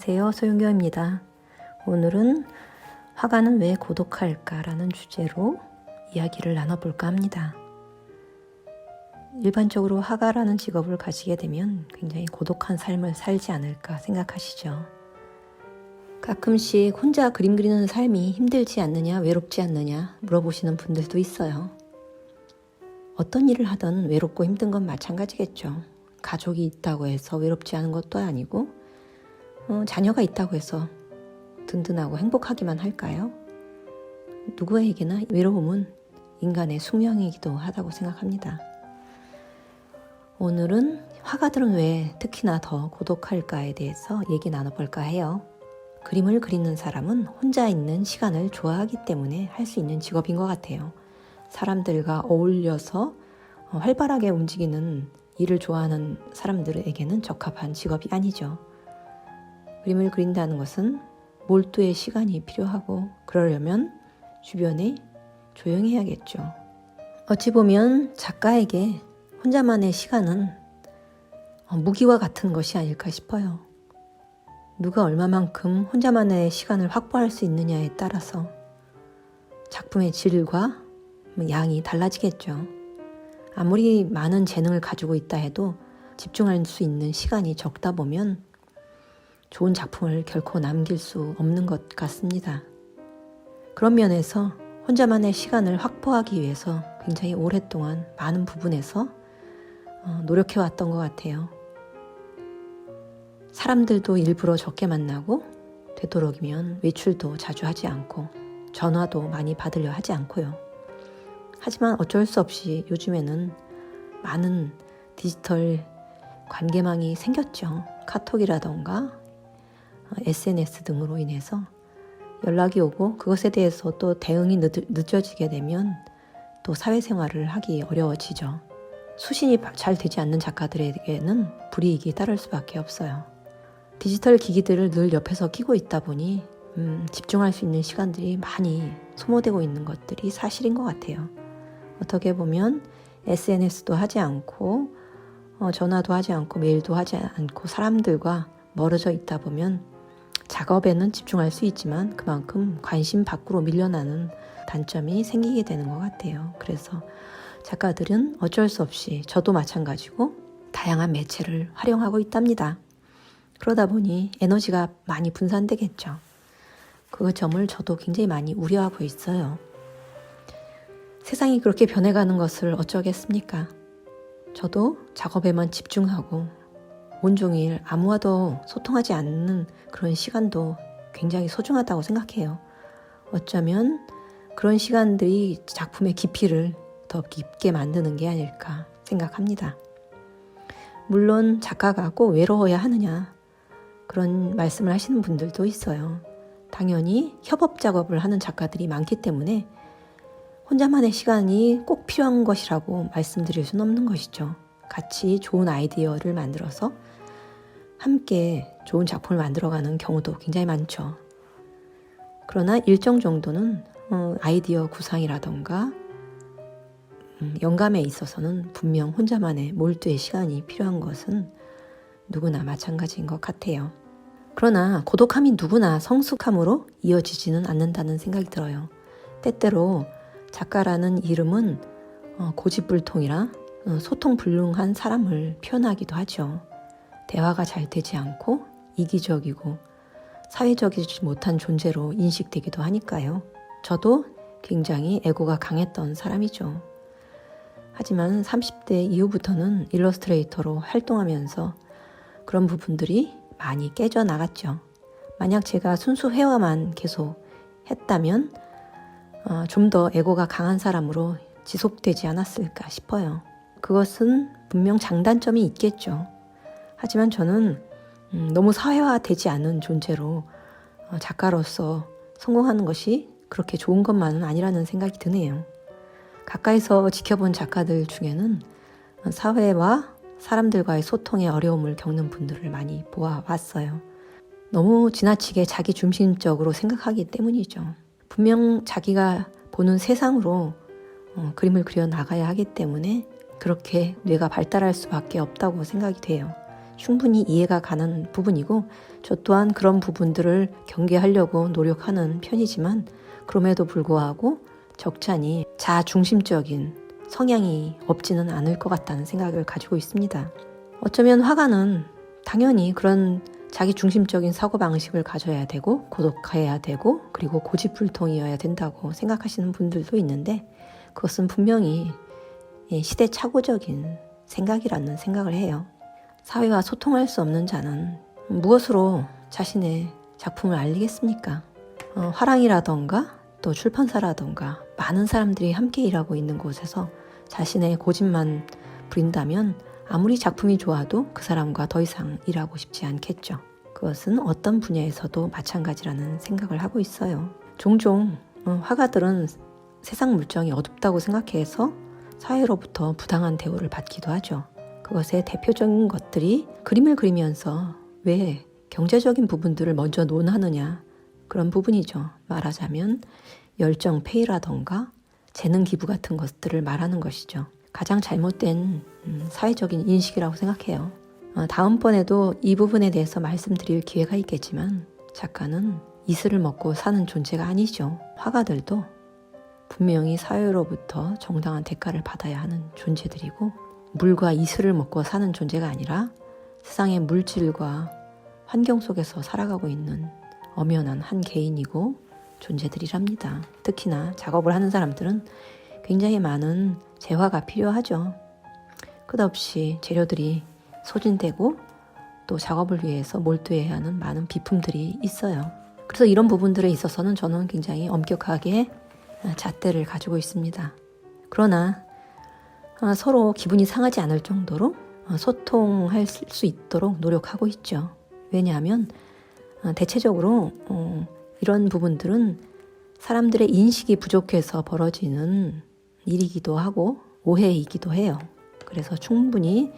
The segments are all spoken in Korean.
안녕하세요. 소윤교입니다. 오늘은 화가는 왜 고독할까라는 주제로 이야기를 나눠볼까 합니다. 일반적으로 화가라는 직업을 가지게 되면 굉장히 고독한 삶을 살지 않을까 생각하시죠. 가끔씩 혼자 그림 그리는 삶이 힘들지 않느냐, 외롭지 않느냐 물어보시는 분들도 있어요. 어떤 일을 하든 외롭고 힘든 건 마찬가지겠죠. 가족이 있다고 해서 외롭지 않은 것도 아니고 자녀가 있다고 해서 든든하고 행복하기만 할까요? 누구에게나 외로움은 인간의 숙명이기도 하다고 생각합니다. 오늘은 화가들은 왜 특히나 더 고독할까에 대해서 얘기 나눠볼까 해요. 그림을 그리는 사람은 혼자 있는 시간을 좋아하기 때문에 할 수 있는 직업인 것 같아요. 사람들과 어울려서 활발하게 움직이는 일을 좋아하는 사람들에게는 적합한 직업이 아니죠. 그림을 그린다는 것은 몰두의 시간이 필요하고 그러려면 주변에 조용해야겠죠. 어찌 보면 작가에게 혼자만의 시간은 무기와 같은 것이 아닐까 싶어요. 누가 얼마만큼 혼자만의 시간을 확보할 수 있느냐에 따라서 작품의 질과 양이 달라지겠죠. 아무리 많은 재능을 가지고 있다 해도 집중할 수 있는 시간이 적다 보면 좋은 작품을 결코 남길 수 없는 것 같습니다. 그런 면에서 혼자만의 시간을 확보하기 위해서 굉장히 오랫동안 많은 부분에서 노력해왔던 것 같아요. 사람들도 일부러 적게 만나고 되도록이면 외출도 자주 하지 않고 전화도 많이 받으려 하지 않고요. 하지만 어쩔 수 없이 요즘에는 많은 디지털 관계망이 생겼죠. 카톡이라던가 SNS 등으로 인해서 연락이 오고 그것에 대해서 또 대응이 늦어지게 되면 또 사회생활을 하기 어려워지죠. 수신이 잘 되지 않는 작가들에게는 불이익이 따를 수밖에 없어요. 디지털 기기들을 늘 옆에서 끼고 있다 보니 집중할 수 있는 시간들이 많이 소모되고 있는 것들이 사실인 것 같아요. 어떻게 보면 SNS도 하지 않고 전화도 하지 않고 메일도 하지 않고 사람들과 멀어져 있다 보면 작업에는 집중할 수 있지만 그만큼 관심 밖으로 밀려나는 단점이 생기게 되는 것 같아요. 그래서 작가들은 어쩔 수 없이 저도 마찬가지고 다양한 매체를 활용하고 있답니다. 그러다 보니 에너지가 많이 분산되겠죠. 그 점을 저도 굉장히 많이 우려하고 있어요. 세상이 그렇게 변해가는 것을 어쩌겠습니까? 저도 작업에만 집중하고 온종일 아무와도 소통하지 않는 그런 시간도 굉장히 소중하다고 생각해요. 어쩌면 그런 시간들이 작품의 깊이를 더 깊게 만드는 게 아닐까 생각합니다. 물론 작가가 꼭 외로워야 하느냐 그런 말씀을 하시는 분들도 있어요. 당연히 협업 작업을 하는 작가들이 많기 때문에 혼자만의 시간이 꼭 필요한 것이라고 말씀드릴 수는 없는 것이죠. 같이 좋은 아이디어를 만들어서 함께 좋은 작품을 만들어가는 경우도 굉장히 많죠. 그러나 일정 정도는 아이디어 구상이라던가 영감에 있어서는 분명 혼자만의 몰두의 시간이 필요한 것은 누구나 마찬가지인 것 같아요. 그러나 고독함이 누구나 성숙함으로 이어지지는 않는다는 생각이 들어요. 때때로 작가라는 이름은 고집불통이라 소통불능한 사람을 표현하기도 하죠. 대화가 잘 되지 않고 이기적이고 사회적이지 못한 존재로 인식되기도 하니까요. 저도 굉장히 애고가 강했던 사람이죠. 하지만 30대 이후부터는 일러스트레이터로 활동하면서 그런 부분들이 많이 깨져 나갔죠. 만약 제가 순수 회화만 계속 했다면 좀 더 애고가 강한 사람으로 지속되지 않았을까 싶어요. 그것은 분명 장단점이 있겠죠. 하지만 저는 너무 사회화되지 않은 존재로 작가로서 성공하는 것이 그렇게 좋은 것만은 아니라는 생각이 드네요. 가까이서 지켜본 작가들 중에는 사회와 사람들과의 소통에 어려움을 겪는 분들을 많이 보아왔어요. 너무 지나치게 자기 중심적으로 생각하기 때문이죠. 분명 자기가 보는 세상으로 그림을 그려 나가야 하기 때문에 그렇게 뇌가 발달할 수밖에 없다고 생각이 돼요. 충분히 이해가 가는 부분이고 저 또한 그런 부분들을 경계하려고 노력하는 편이지만 그럼에도 불구하고 적잖이 자중심적인 성향이 없지는 않을 것 같다는 생각을 가지고 있습니다. 어쩌면 화가는 당연히 그런 자기 중심적인 사고방식을 가져야 되고 고독해야 되고 그리고 고집불통이어야 된다고 생각하시는 분들도 있는데 그것은 분명히 시대착오적인 생각이라는 생각을 해요. 사회와 소통할 수 없는 자는 무엇으로 자신의 작품을 알리겠습니까? 화랑이라던가 또 출판사라던가 많은 사람들이 함께 일하고 있는 곳에서 자신의 고집만 부린다면 아무리 작품이 좋아도 그 사람과 더 이상 일하고 싶지 않겠죠. 그것은 어떤 분야에서도 마찬가지라는 생각을 하고 있어요. 종종 화가들은 세상 물정이 어둡다고 생각해서 사회로부터 부당한 대우를 받기도 하죠. 그것의 대표적인 것들이 그림을 그리면서 왜 경제적인 부분들을 먼저 논하느냐 그런 부분이죠. 말하자면 열정페이라던가 재능 기부 같은 것들을 말하는 것이죠. 가장 잘못된 사회적인 인식이라고 생각해요. 다음번에도 이 부분에 대해서 말씀드릴 기회가 있겠지만 작가는 이슬을 먹고 사는 존재가 아니죠. 화가들도 분명히 사회로부터 정당한 대가를 받아야 하는 존재들이고 물과 이슬을 먹고 사는 존재가 아니라 세상의 물질과 환경 속에서 살아가고 있는 엄연한 한 개인이고 존재들이랍니다. 특히나 작업을 하는 사람들은 굉장히 많은 재화가 필요하죠. 끝없이 재료들이 소진되고 또 작업을 위해서 몰두해야 하는 많은 비품들이 있어요. 그래서 이런 부분들에 있어서는 저는 굉장히 엄격하게 잣대를 가지고 있습니다. 그러나 서로 기분이 상하지 않을 정도로 소통할 수 있도록 노력하고 있죠. 왜냐하면 대체적으로 이런 부분들은 사람들의 인식이 부족해서 벌어지는 일이기도 하고 오해이기도 해요. 그래서 충분히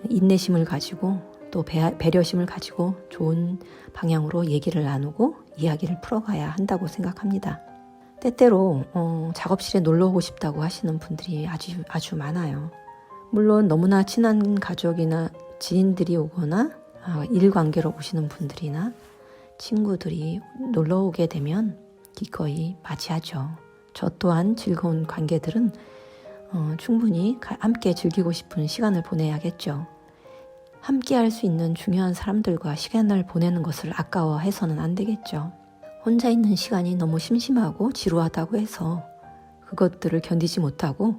인내심을 가지고 또 배려심을 가지고 좋은 방향으로 얘기를 나누고 이야기를 풀어가야 한다고 생각합니다. 때때로 작업실에 놀러 오고 싶다고 하시는 분들이 아주 많아요. 물론 너무나 친한 가족이나 지인들이 오거나 일관계로 오시는 분들이나 친구들이 놀러 오게 되면 기꺼이 맞이하죠. 저 또한 즐거운 관계들은 충분히 함께 즐기고 싶은 시간을 보내야겠죠. 함께 할 수 있는 중요한 사람들과 시간을 보내는 것을 아까워해서는 안 되겠죠. 혼자 있는 시간이 너무 심심하고 지루하다고 해서 그것들을 견디지 못하고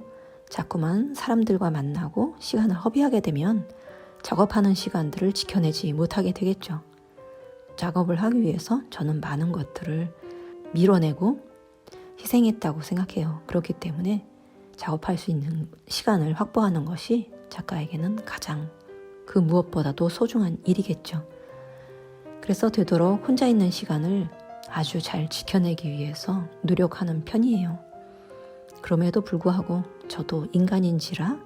자꾸만 사람들과 만나고 시간을 허비하게 되면 작업하는 시간들을 지켜내지 못하게 되겠죠. 작업을 하기 위해서 저는 많은 것들을 밀어내고 희생했다고 생각해요. 그렇기 때문에 작업할 수 있는 시간을 확보하는 것이 작가에게는 가장 그 무엇보다도 소중한 일이겠죠. 그래서 되도록 혼자 있는 시간을 아주 잘 지켜내기 위해서 노력하는 편이에요. 그럼에도 불구하고 저도 인간인지라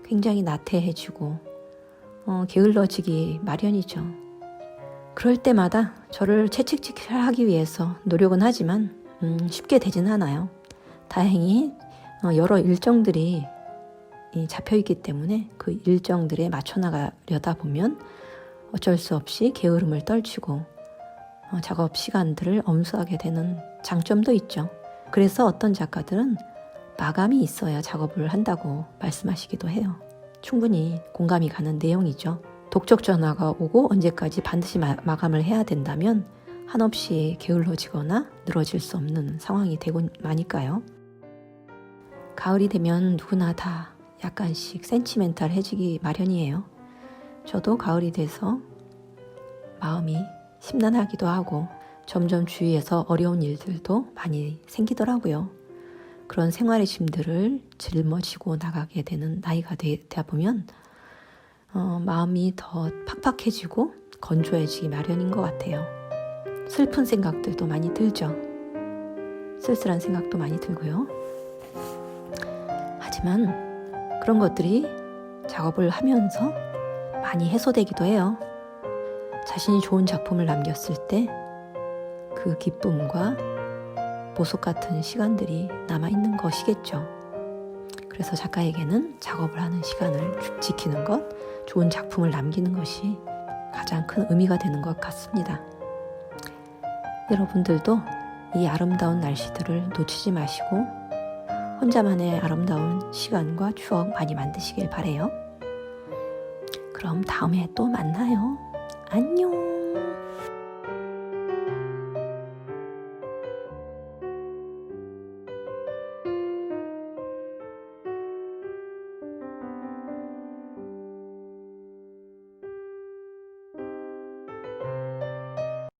굉장히 나태해지고 게을러지기 마련이죠. 그럴 때마다 저를 채찍질하기 위해서 노력은 하지만 쉽게 되진 않아요. 다행히 여러 일정들이 잡혀있기 때문에 그 일정들에 맞춰 나가려다 보면 어쩔 수 없이 게으름을 떨치고 작업 시간들을 엄수하게 되는 장점도 있죠. 그래서 어떤 작가들은 마감이 있어야 작업을 한다고 말씀하시기도 해요. 충분히 공감이 가는 내용이죠. 독촉 전화가 오고 언제까지 반드시 마감을 해야 된다면 한없이 게을러지거나 늘어질 수 없는 상황이 되고 마니까요. 가을이 되면 누구나 다 약간씩 센치멘탈해지기 마련이에요. 저도 가을이 돼서 마음이 심란하기도 하고 점점 주위에서 어려운 일들도 많이 생기더라고요. 그런 생활의 짐들을 짊어지고 나가게 되는 나이가 되다 보면 마음이 더 팍팍해지고 건조해지기 마련인 것 같아요. 슬픈 생각들도 많이 들죠. 쓸쓸한 생각도 많이 들고요. 하지만 그런 것들이 작업을 하면서 많이 해소되기도 해요. 자신이 좋은 작품을 남겼을 때 그 기쁨과 보석 같은 시간들이 남아있는 것이겠죠. 그래서 작가에게는 작업을 하는 시간을 지키는 것, 좋은 작품을 남기는 것이 가장 큰 의미가 되는 것 같습니다. 여러분들도 이 아름다운 날씨들을 놓치지 마시고 혼자만의 아름다운 시간과 추억 많이 만드시길 바래요. 그럼 다음에 또 만나요. 안녕.